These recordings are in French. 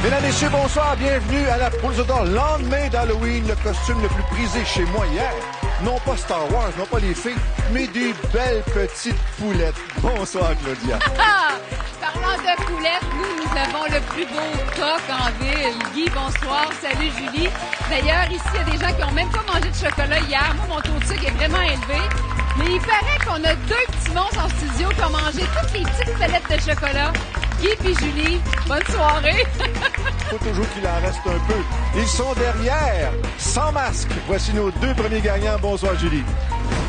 Mesdames, Messieurs, bonsoir. Bienvenue à la Poule d'or. Lendemain d'Halloween, le costume le plus prisé chez moi hier. Non pas Star Wars, non pas les fées, mais des belles petites poulettes. Bonsoir, Claudia. Parlant de poulettes, nous avons le plus beau coq en ville. Guy, bonsoir. Salut, Julie. D'ailleurs, ici, il y a des gens qui n'ont même pas mangé de chocolat hier. Moi, mon taux de sucre est vraiment élevé. Mais il paraît qu'on a deux petits monstres en studio qui ont mangé toutes les petites palettes de chocolat. Guy puis Julie, bonne soirée. Faut toujours qu'il en reste un peu. Ils sont derrière, sans masque. Voici nos deux premiers gagnants. Bonsoir, Julie.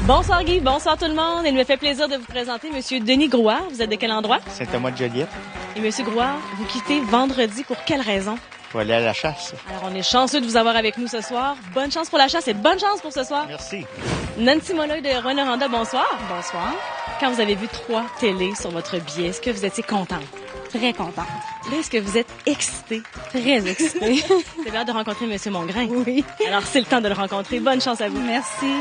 Bonsoir Guy, bonsoir tout le monde. Il me fait plaisir de vous présenter Monsieur Denis Grouard. Vous êtes de quel endroit? Saint-Thomas-de-Joliette. Et Monsieur Grouard, vous quittez vendredi pour quelle raison? Pour aller à la chasse. Alors, on est chanceux de vous avoir avec nous ce soir. Bonne chance pour la chasse et bonne chance pour ce soir. Merci. Nancy Molloy de Rouyn-Noranda, bonsoir. Bonsoir. Quand vous avez vu 3 télés sur votre billet, est-ce que vous étiez contente? Très contente. Là, est-ce que vous êtes excitée? Très excitée. Vous avez hâte de rencontrer Monsieur Mongrain? Oui. Alors, c'est le temps de le rencontrer. Bonne chance à vous. Merci.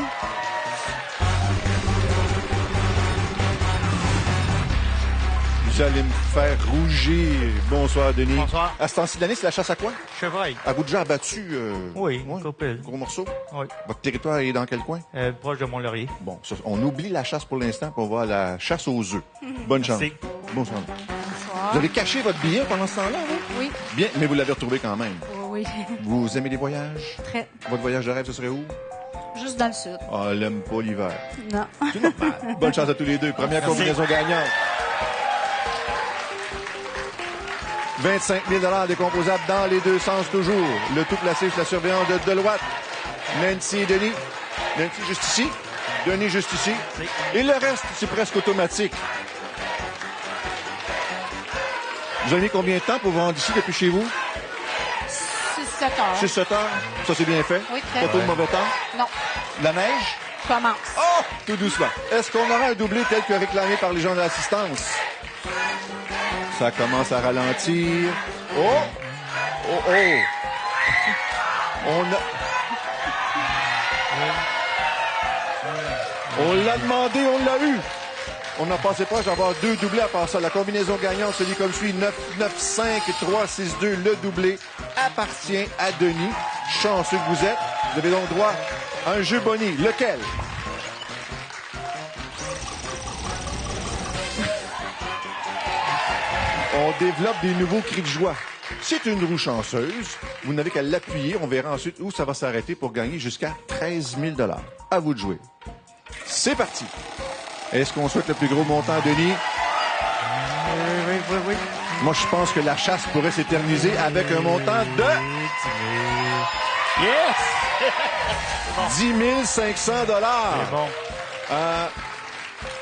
Vous allez me faire rougir. Bonsoir, Denis. Bonsoir. À ce temps-ci de l'année, c'est la chasse à quoi? Chevreuil. À vous déjà abattu? Oui, ouais, couple. gros morceau? Oui. Votre territoire est dans quel coin? Proche de Mont-Laurier. Bon, ça, on oublie la chasse pour l'instant, puis on va à la chasse aux œufs. Bonne chance. Merci. Bonsoir. Bonsoir. Vous avez caché votre billet pendant ce temps-là, vous? Oui. Bien, mais vous l'avez retrouvé quand même. Oui. Vous aimez les voyages? Très. Votre voyage de rêve, ce serait où? Juste dans le sud. Ah, elle aime pas l'hiver. Non. C'est normal. Bonne chance à tous les deux. Première combinaison gagnante. 25 000 décomposables dans les deux sens toujours. Le tout placé sous la surveillance de Deloitte. Nancy et Denis. Nancy juste ici. Denis juste ici. Et le reste, c'est presque automatique. Vous avez mis combien de temps pour vous rendre ici depuis chez vous? 6-7 heures. 6-7 heures. Ça, c'est bien fait. Oui, très Pas trop de mauvais temps. Non. La neige? Commence. Oh! Tout doucement. Est-ce qu'on aura un doublé tel que réclamé par les gens de l'assistance? Ça commence à ralentir. Oh! Oh, oh! On l'a demandé, on l'a eu. On a passé proche d'avoir 2 doublés à part ça. La combinaison gagnante se dit comme suit. 9-9-5-3-6-2. Le doublé appartient à Denis. Chanceux que vous êtes. Vous avez donc droit à un jeu boni. Lequel? On développe des nouveaux cris de joie. C'est une roue chanceuse. Vous n'avez qu'à l'appuyer. On verra ensuite où ça va s'arrêter pour gagner jusqu'à 13 000 $. À vous de jouer. C'est parti. Est-ce qu'on souhaite le plus gros montant à Denis? Oui. Moi, je pense que la chasse pourrait s'éterniser avec un montant de Yes! 10 500 $. C'est bon.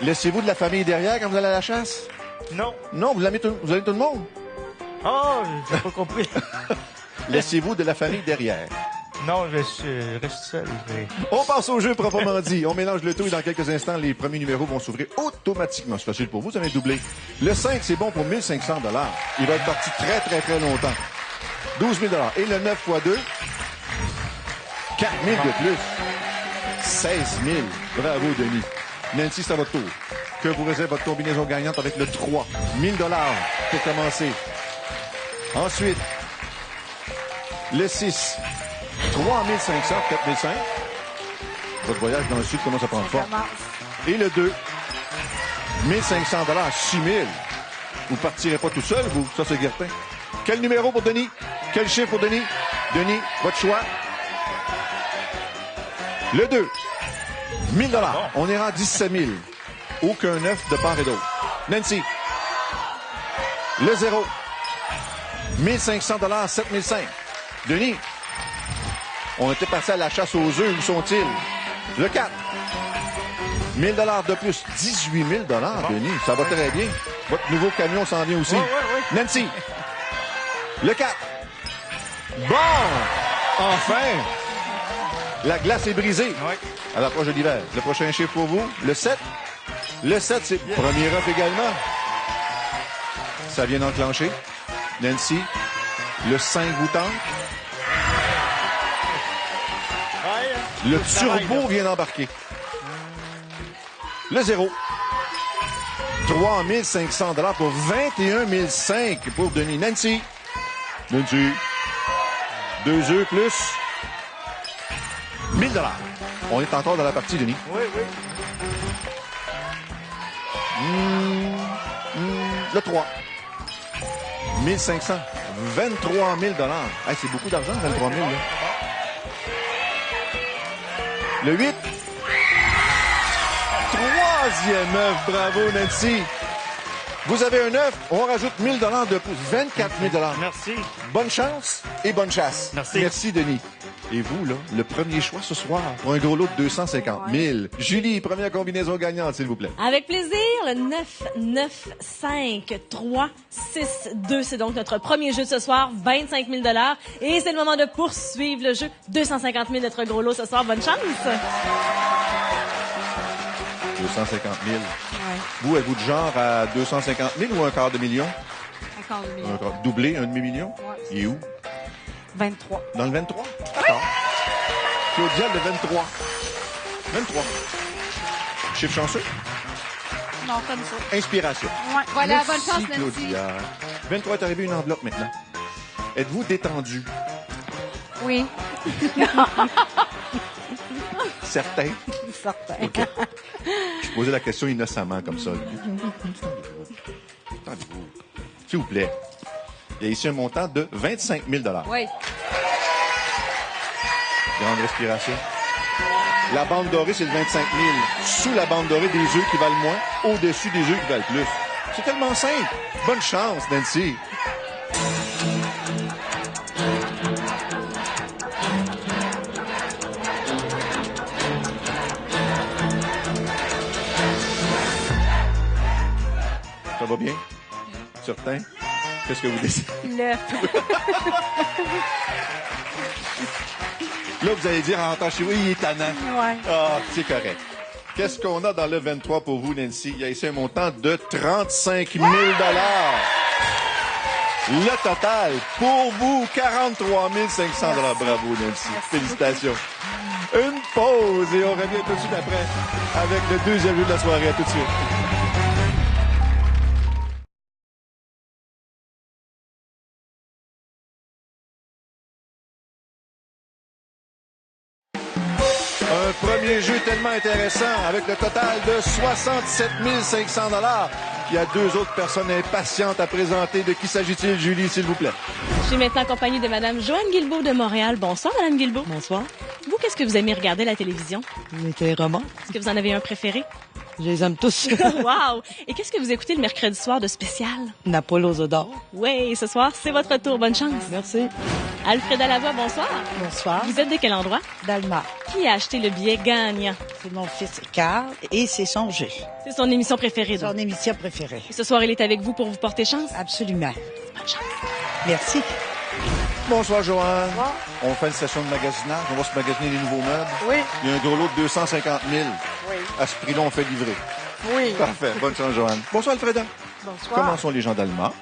Laissez-vous de la famille derrière quand vous allez à la chasse? Non. Non, vous allez tout le monde? Oh, j'ai pas compris. Laissez-vous de la famille derrière. Non, je reste seul. On passe au jeu proprement dit. On mélange le tout et dans quelques instants, les premiers numéros vont s'ouvrir automatiquement. C'est facile pour vous, vous avez doublé. Le 5, c'est bon pour 1 500 $. Il va être parti très, très, très longtemps. 12 000 $. Et le 9 x 2, 4 000 de plus. 16 000. Bravo, Denis. Nancy, c'est à votre tour. Que vous réserve votre combinaison gagnante avec le 3. 1 000 $ pour commencer. Ensuite, le 6. 3 500, 4 500. Votre voyage dans le sud commence à prendre forme. Et le 2. 1 500 $, 6 000. Vous partirez pas tout seul, vous. Ça, c'est Guertin. Quel numéro pour Denis? Quel chiffre pour Denis? Denis, votre choix. Le 2. 1 000 $. On ira à 17 000. Aucun 9 de part et d'autre. Nancy. Le 0. 1 500 $, 7 500. Denis. On était passé à la chasse aux œufs. Où sont-ils? Le 4. 1 000 $ de plus. 18 000 $, Denis. Ça va très bien. Votre nouveau camion s'en vient aussi. Oui. Nancy. Le 4. Bon! Enfin! La glace est brisée. Oui. À l'approche de l'hiver. Le prochain chiffre pour vous, le 7. Le 7, c'est premier off également. Ça vient d'enclencher. Nancy, le 5 vous tente. Le turbo vient d'embarquer. Le 0. 3 500 $ pour 21 500 pour Denis. Nancy, Nancy. 2 œufs plus 1000 $. On est encore dans la partie, Denis. Oui, oui. Le 3. 1500. 23 000 $. Hey, c'est beaucoup d'argent, 23 000. Là. Le 8. Troisième œuf. Bravo, Nancy. Vous avez un œuf, on rajoute 1000 $ de plus. 24 000 $. Merci. Bonne chance et bonne chasse. Merci. Merci, Denis. Et vous, là, le premier choix ce soir pour un gros lot de 250 000. Julie, première combinaison gagnante, s'il vous plaît. Avec plaisir, le 9, 9, 5, 3, 6, 2. C'est donc notre premier jeu de ce soir, 25 000 $. Et c'est le moment de poursuivre le jeu. 250 000 notre gros lot ce soir. Bonne chance. 250 000. Ouais. Vous, êtes-vous de genre à 250 000 ou un quart de million? Encore le million. Doublé, un demi-million? Ouais. Il est où? 23. Dans le 23? D'accord. Claudia, le 23. 23. Chiffre chanceux? Non, comme ça. Inspiration. Ouais. Voilà, Merci, bonne chance, Nancy. Claudia. 23 est arrivé une enveloppe maintenant. Êtes-vous détendu? Oui. Certain? Certain. OK. Je posais la question innocemment comme ça. Attendez-vous. S'il vous plaît. Il y a ici un montant de 25 000 $. Oui. Grande respiration. La bande dorée, c'est le 25 000. Sous la bande dorée, des œufs qui valent moins. Au-dessus des œufs qui valent plus. C'est tellement simple. Bonne chance, Nancy. Ça va bien? Certain? Qu'est-ce que vous décidez? L'œuf. Là, vous allez dire en rentrant chez vous, il est tannant. Ouais. Ah, c'est correct. Qu'est-ce qu'on a dans le 23 pour vous, Nancy? Il y a ici un montant de 35 000 $. Le total, pour vous, 43 500 $. Bravo, Nancy. Félicitations. Une pause et on revient tout de suite après avec le deuxième jeu de la soirée. À tout de suite. Un premier jeu tellement intéressant avec le total de 67 500 $. Il y a 2 autres personnes impatientes à présenter. De qui s'agit-il, Julie, s'il vous plaît? Je suis maintenant accompagnée de Madame Joanne Guilbeault de Montréal. Bonsoir, Madame Guilbeault. Bonsoir. Vous, qu'est-ce que vous aimez regarder à la télévision? Les romans. Est-ce que vous en avez un préféré? Je les aime tous. Wow! Et qu'est-ce que vous écoutez le mercredi soir de spécial? Napolo aux d'or. Oui, ce soir, c'est votre tour. Bonne chance. Merci. Alfreda Lavoie, bonsoir. Bonsoir. Vous êtes de quel endroit? Dalma. Qui a acheté le billet gagnant? C'est mon fils Carl et c'est son jeu. C'est son émission préférée, donc. Son émission préférée. Et ce soir, il est avec vous pour vous porter chance? Absolument. Bonne chance. Merci. Bonsoir, Joanne. On fait une session de magasinage. On va se magasiner des nouveaux meubles. Oui. Il y a un gros lot de 250 000. Oui. À ce prix-là, on fait livrer. Oui. Parfait. Bonne chance, Joanne. Bonsoir, Alfreda. Bonsoir. Comment sont les gens d'Alma?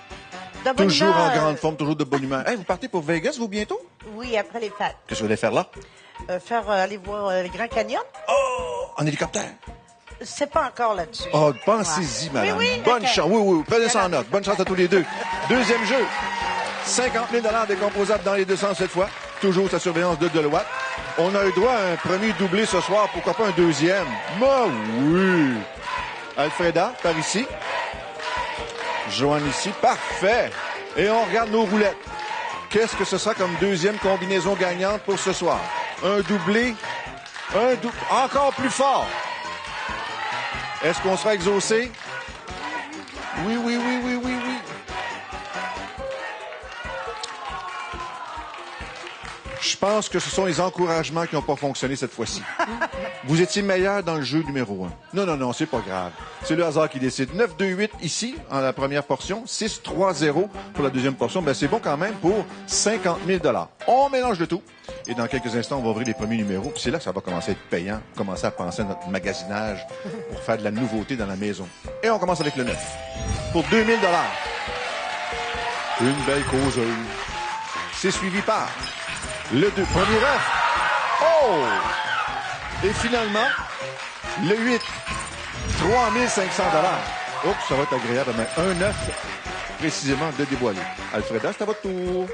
De bonne Toujours humeur. en grande forme, toujours de bonne humeur. Hey, vous partez pour Vegas, vous, bientôt? Oui, après les fêtes. Qu'est-ce que vous allez faire là? Aller voir le Grand Canyon. Oh! En hélicoptère? C'est pas encore là-dessus. Oh, pensez-y, madame. Oui, oui, Bonne d'accord. chance. Oui, oui, prenez ça en note. Bonne chance à tous les deux. Deuxième jeu. 50 000 $ décomposables dans les deux sens cette fois. Toujours sa surveillance de Deloitte. On a eu droit à un premier doublé ce soir. Pourquoi pas un deuxième? Bah oui. Alfreda, par ici. Joanne ici. Parfait. Et on regarde nos roulettes. Qu'est-ce que ce sera comme deuxième combinaison gagnante pour ce soir? Un doublé. Encore plus fort. Est-ce qu'on sera exaucé? Oui, oui, oui, oui, oui, oui. Je pense que ce sont les encouragements qui n'ont pas fonctionné cette fois-ci. Vous étiez meilleur dans le jeu numéro 1. Non, non, non, c'est pas grave. C'est le hasard qui décide. 9-2-8 ici, en la première portion. 6-3-0 pour la deuxième portion. Ben, c'est bon quand même pour 50 000 $. On mélange le tout. Et dans quelques instants, on va ouvrir les premiers numéros. Puis c'est là que ça va commencer à être payant. Commencer à penser à notre magasinage pour faire de la nouveauté dans la maison. Et on commence avec le 9. Pour 2000 $. Une belle causeuse. C'est suivi par le 2. Premier œuf. Oh! Et finalement, le 8. 3 500 $. Oups, ça va être agréable. Mais un œuf, précisément, de déboiler. Alfreda, c'est à votre tour.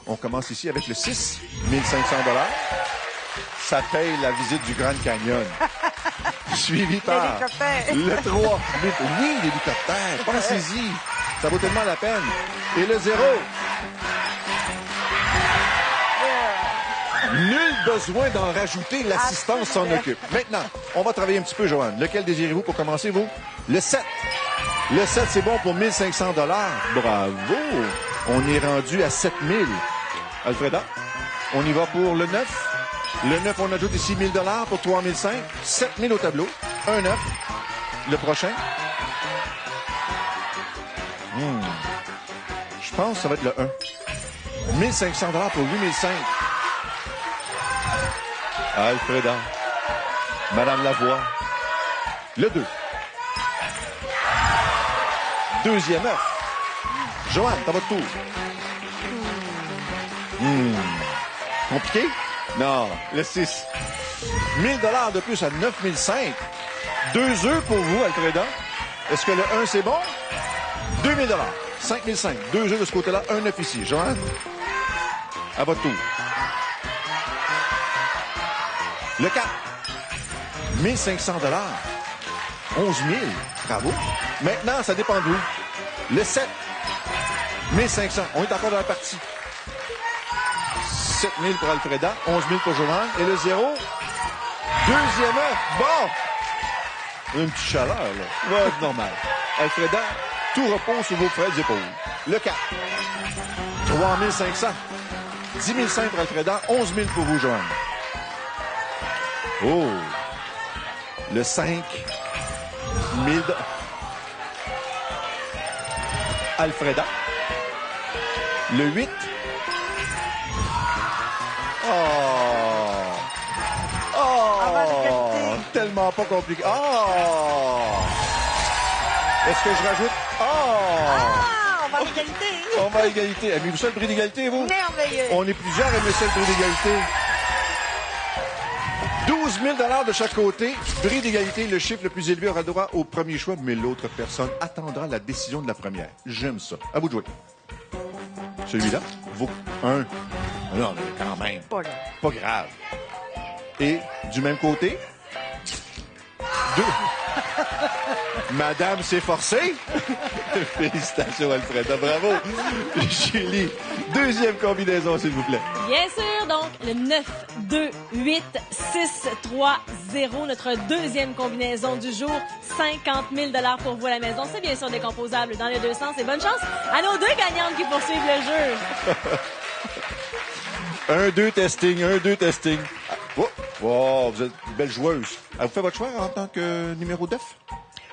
On commence ici avec le 6, 1500 $. Ça paye la visite du Grand Canyon. Suivi par L'hélicoptère. le 3. Oui, l'hélicoptère. Pensez-y. Ça vaut tellement la peine. Et le 0. Nul besoin d'en rajouter. L'assistance s'en occupe. Maintenant, on va travailler un petit peu, Joanne. Lequel désirez-vous pour commencer, vous? Le 7. Le 7, c'est bon pour 1500 $. Bravo. On est rendu à 7000. Alfreda, on y va pour le 9. Le 9, on ajoute ici 1000 $ pour 3005. 7000 au tableau. Un 9. Le prochain. Je pense que ça va être le 1. 1500 $ pour 8005. Alfreda. Madame Lavoie. Le 2. Deuxième 9. Joanne, t'as votre tour. Compliqué? Non, le 6. 1000 $ de plus à 9005. 2 œufs pour vous, Alfreda. Est-ce que le 1, c'est bon? 2000 $. 5005. 2 œufs de ce côté-là, un 9 ici. Joanne, à votre tour. Le 4. 1500 $. 11 000. Bravo. Maintenant, ça dépend d'où. Le 7. 1500. On est encore dans la partie. 7 000 pour Alfreda, 11 000 pour Joanne. Et le 0, deuxième œuf. Bon! Une petite chaleur, là. Ouais, c'est normal. Alfreda, tout repose sur vos frêles épaules. Le 4, 3 500. 10 500 pour Alfreda, 11 000 pour vous, Joanne. Oh! Le 5, 1000 $. Alfreda. Le 8, tellement pas compliqué. Est-ce que je rajoute? On va à l'égalité. On va à égalité. Aimez-vous ça, le prix d'égalité, vous? Merveilleux. On est plusieurs à aimer ça, le prix d'égalité. 12 000 $ de chaque côté. Prix d'égalité, le chiffre le plus élevé aura droit au premier choix, mais l'autre personne attendra la décision de la première. J'aime ça. À vous de jouer. Celui-là vaut 1. Non, mais quand même. Pas grave. Et du même côté, 2. Madame s'est forcée. Félicitations, Alfreda. Bravo. Julie, deuxième combinaison, s'il vous plaît. Bien sûr, donc le 9, 2, 8, 6, 3, 0, notre deuxième combinaison du jour. 50 000 $ pour vous à la maison. C'est bien sûr décomposable dans les deux sens. Et bonne chance à nos deux gagnantes qui poursuivent le jeu. 1, 2, testing. 1, 2, testing. Oh, wow, vous êtes une belle joueuse. Avez-vous fait votre choix en tant que numéro 9?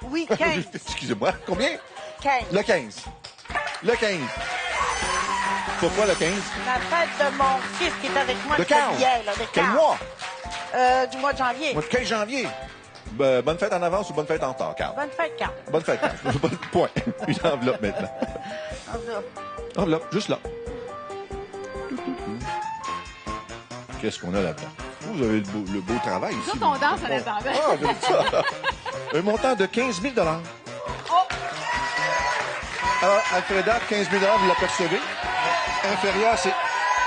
Oui, 15. Excusez-moi. Combien? 15. Le 15. Le 15. Pourquoi le 15? La fête de mon fils qui est avec moi De quand? hier, là, de Quel quand? mois? Du mois de janvier. Mois de 15 janvier. Bonne fête en avance ou bonne fête en retard, Carl? Bonne fête, Carl. Bonne fête, Carl. Point. Une enveloppe maintenant. Enveloppe, juste là. Qu'est-ce qu'on a là-dedans? Vous avez le beau travail ici. Tout on danse à l'intendant. Ah, j'aime ça. Un montant de 15 000 $. Alors, Alfreda, 15 000 $, vous l'apercevez. Inférieur, c'est...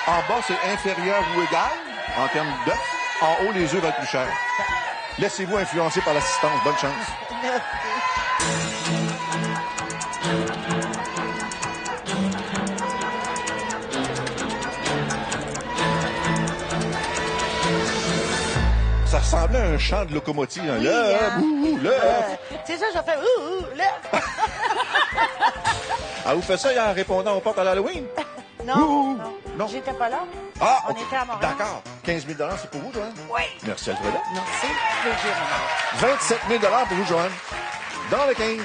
En bas, c'est inférieur ou égal, en termes d'œufs. En haut, les œufs valent plus cher. Laissez-vous influencer par l'assistance. Bonne chance. Ça ressemblait à un chant de locomotive. Hein? Oui, L'œuf, ouh, l'œuf. C'est ça, je fais l'œuf. Ah, vous faites ça hier en répondant aux portes à l'Halloween? Non, Ouh, non. non. J'étais pas là. Ah, On OK. était à Montréal. D'accord. 15 000 $ c'est pour vous, Joanne? Oui. Merci, Alfreda. Merci. Plaisir, maman. 27 000 $ pour vous, Joanne. Dans le 15.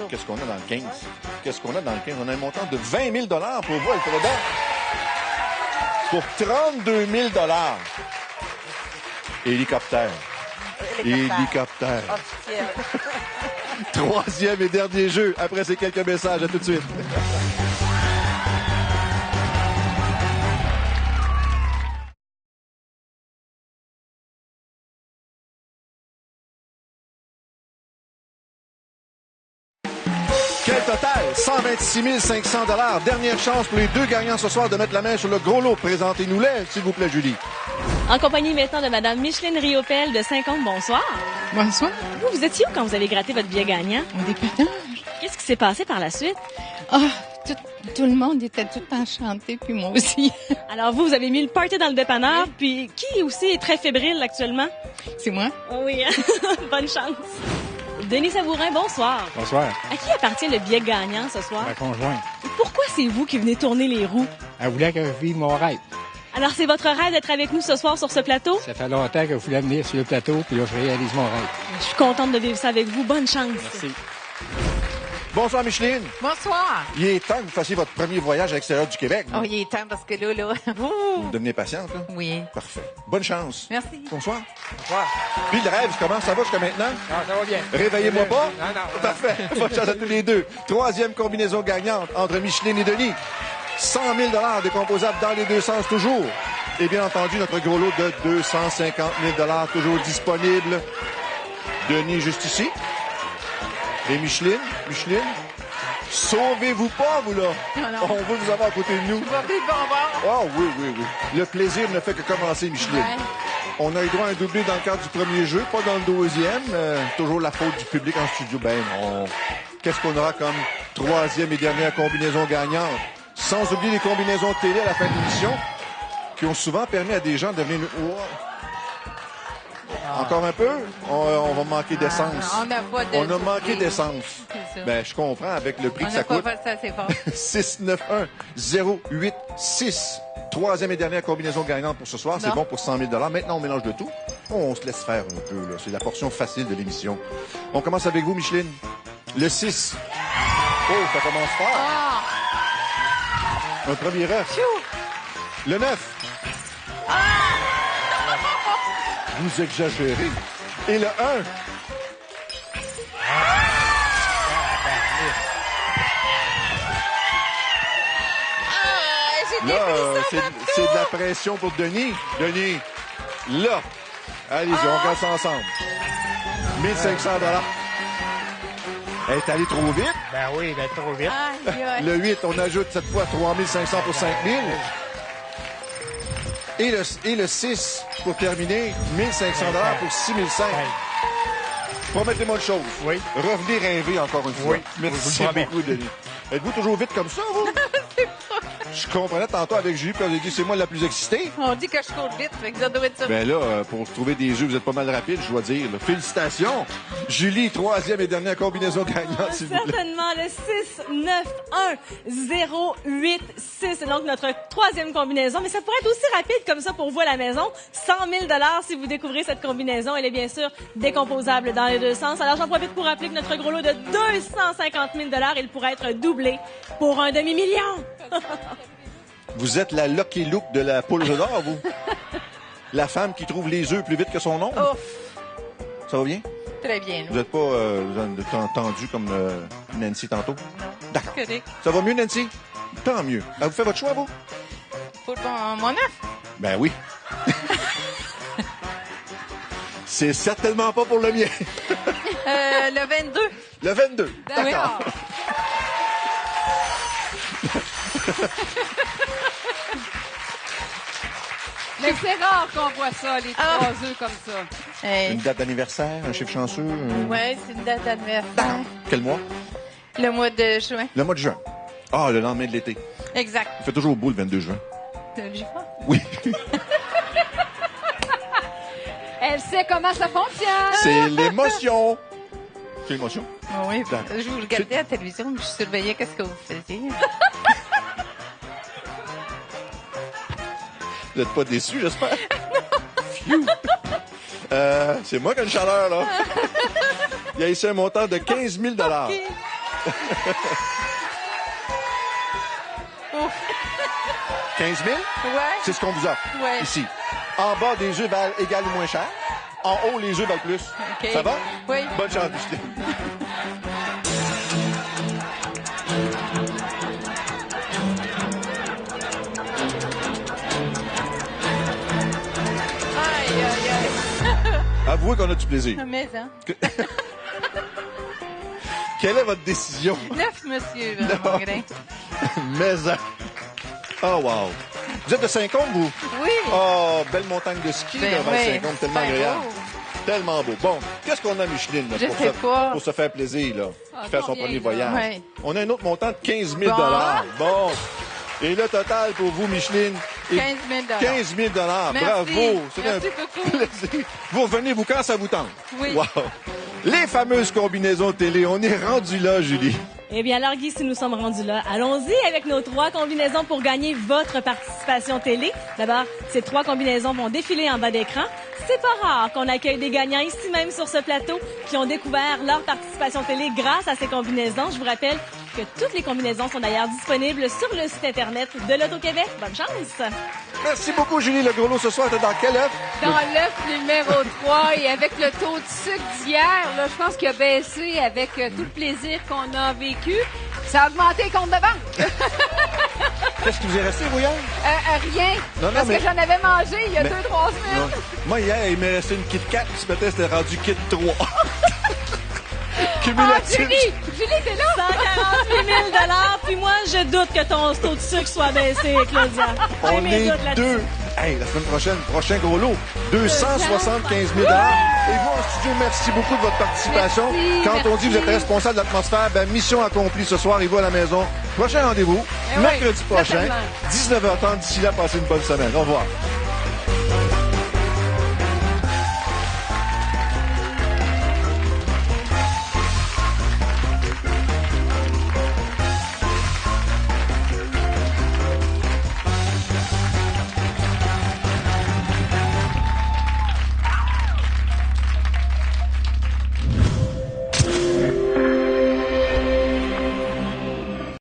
Qu'est-ce qu'on a dans le 15? Qu'est-ce qu'on a dans le 15? On a un montant de 20 000 $ pour vous, Alfreda. Pour 32 000 $. Hélicoptère. Hélicoptère. Officiel. Troisième et dernier jeu. Après ces quelques messages. À tout de suite. Quel total, 126 500 $. Dernière chance pour les deux gagnants ce soir de mettre la main sur le gros lot. Présentez-nous-les, s'il vous plaît, Julie. En compagnie maintenant de Madame Micheline Riopel de Saint-Côme, bonsoir. Bonsoir. Vous étiez où quand vous avez gratté votre billet gagnant? Au dépannage. Qu'est-ce qui s'est passé par la suite? Ah, tout le monde était tout enchanté, puis moi aussi. Alors vous avez mis le party dans le dépanneur, puis qui aussi est très fébrile actuellement? C'est moi. Oui, bonne chance. Denis Savourin, bonsoir. Bonsoir. À qui appartient le billet gagnant ce soir? Ma conjointe. Pourquoi c'est vous qui venez tourner les roues? Elle voulait que je vive mon rêve. Alors c'est votre rêve d'être avec nous ce soir sur ce plateau? Ça fait longtemps que je voulais venir sur le plateau, puis là, je réalise mon rêve. Je suis contente de vivre ça avec vous. Bonne chance. Merci. Bonsoir, Micheline. Bonsoir. Il est temps que vous fassiez votre premier voyage à l'extérieur du Québec. Oh, il est temps parce que là. Vous devenez patiente, là? Oui. Parfait. Bonne chance. Merci. Bonsoir. Bonsoir. Puis le rêve, comment ça va jusqu'à maintenant? Non, ça va bien. Réveillez-moi pas. Non. Parfait. Bonne chance à tous les deux. Troisième combinaison gagnante entre Micheline et Denis. 100 000 $ décomposables dans les deux sens toujours. Et bien entendu, notre gros lot de 250 000 $ toujours disponible. Denis, juste ici. Et Micheline, sauvez-vous pas, vous, là. Non. On veut vous avoir à côté de nous. Tu vas vite bon bord. Oh oui. Le plaisir ne fait que commencer, Micheline. Ouais. On a eu droit à un doublé dans le cadre du premier jeu, pas dans le deuxième. Toujours la faute du public en studio. Ben non. Qu'est-ce qu'on aura comme troisième et dernière combinaison gagnante? Sans oublier les combinaisons de télé à la fin de l'émission, qui ont souvent permis à des gens de venir... Oh. Encore un peu? On va manquer d'essence. On n'a pas de... On a manqué d'essence. C'est ça. Ben, je comprends avec le prix On que n'a ça pas coûte. fait ça assez fort. 691-086. Troisième et dernière combinaison gagnante pour ce soir. C'est Non. bon pour 100 000 $. Maintenant, on mélange de tout. On se laisse faire un peu, là. C'est la portion facile de l'émission. On commence avec vous, Micheline. Le 6. Oh, ça commence fort. Ah! Un premier œuf. Le 9. Vous exagérez. Et le 1. Là, c'est de la pression pour Denis. Denis, là. Allez-y, on regarde ça ensemble. 1500 $. Elle est allée trop vite. Ben oui, ben trop vite. Aïe, aïe. Le 8, on ajoute cette fois 3500 pour 5000. Et le 6, pour terminer, 1500 $ pour 6005. Promettez-moi une chose. Oui. Revenez rêver encore une fois. Oui, je Merci vous le promets. beaucoup, Denis. Êtes-vous toujours vite comme ça, vous? Je comprenais tantôt avec Julie, puis elle a dit c'est moi la plus excitée. On dit que je cours vite, fait que ça doit être ça. Ben là, pour trouver des œufs, vous êtes pas mal rapide, je dois dire. là. Félicitations. Julie, troisième et dernière combinaison gagnante, s'il vous plaît. Certainement le 6-9-1-0-8-6. C'est donc notre troisième combinaison. Mais ça pourrait être aussi rapide comme ça pour vous à la maison. 100 000 $ si vous découvrez cette combinaison. Elle est bien sûr décomposable dans les deux sens. Alors j'en profite pour rappeler que notre gros lot de 250 000 $, il pourrait être doublé pour un demi-million. Vous êtes la Lucky Luke de la poule aux d'or, vous? La femme qui trouve les œufs plus vite que son ombre? Ouf, Ça va bien? très bien. Vous n'êtes pas tendu comme Nancy tantôt? D'accord. Correct. Ça va mieux, Nancy? Tant mieux. Vous fait votre choix, vous? Faut mon œuf. Ben oui. C'est certainement pas pour le mien. Le 22. Le 22. D'accord. Mais c'est rare qu'on voit ça, les trois œufs comme ça. Une date d'anniversaire, un chiffre chanceux? Ouais, c'est une date d'anniversaire. Quel mois? Le mois de juin. Le mois de juin. Ah, le lendemain de l'été. Exact. Il fait toujours beau le 22 juin. J'y crois. Oui. Elle sait comment ça fonctionne. C'est l'émotion. C'est l'émotion? Oui, D'accord. je vous regardais à la télévision, je surveillais qu'est-ce que vous faisiez. Vous n'êtes pas déçus, j'espère? Phew. C'est moi qui ai une chaleur, là. Il y a ici un montant de 15 000 $. OK. 15 000? Ouais. C'est ce qu'on vous offre. Ouais. Ici. En bas, des œufs valent égal ou moins cher. En haut, les œufs valent plus. OK. Ça va? Oui. Bonne chance, Micheline. Aïe, aïe, aïe. Avouez qu'on a du plaisir. Mais, hein. Quelle est votre décision? 9, monsieur Non. Mongrain. Mais... Oh, wow. Vous êtes de Saint-Côme, vous? Oui. Oh, belle montagne de ski, Ben là, vers oui, Saint-Côme, tellement super agréable. beau. Tellement beau. Bon, qu'est-ce qu'on a, Micheline, là, Je sais pas. pour se faire plaisir, là, Ah, faire son combien, premier là? voyage? Ouais. On a un autre montant de 15 000 Bon. Bon. Et le total pour vous, Micheline, est 15 000 15 000 Merci. Bravo. C'est Merci un beaucoup. plaisir. Vous revenez, vous, quand ça vous tente? Oui. Wow. Les fameuses combinaisons télé, on est rendu là, Julie. Eh bien, alors, Guy, si nous sommes rendus là, allons-y avec nos 3 combinaisons pour gagner votre participation télé. D'abord, ces 3 combinaisons vont défiler en bas d'écran. C'est pas rare qu'on accueille des gagnants ici même sur ce plateau qui ont découvert leur participation télé grâce à ces combinaisons. Je vous rappelle que toutes les combinaisons sont d'ailleurs disponibles sur le site Internet de l'Auto-Québec. Bonne chance! Merci beaucoup, Julie. Le gros lot ce soir, t'es dans quel œuf? Dans l'œuf numéro 3 et avec le taux de sucre d'hier, là, je pense qu'il a baissé avec tout le plaisir qu'on a vécu. Ça a augmenté le compte de banque. Qu'est-ce qui vous est resté, vous, hier? Rien. Non, non, parce mais- que j'en avais mangé il y a Mais- 2-3 semaines. Non. Moi, hier, il m'est resté une Kit Kat, puis ce matin, c'était rendu Kit 3. Ah, Cumulatif. Julie! Julie, t'es là? 148 000 puis moi, je doute que ton taux de sucre soit baissé, Claudia. J'ai On mes est doutes là-dessus. deux. Hey, la semaine prochaine, prochain gros lot, 275 000 Et vous, en studio, merci beaucoup de votre participation. Merci, Quand on dit que vous êtes merci. responsable de l'atmosphère, ben, mission accomplie ce soir. Et vous à la maison. Prochain rendez-vous, Eh oui, mercredi prochain, certainement. 19h30. D'ici là, passez une bonne semaine. Au revoir.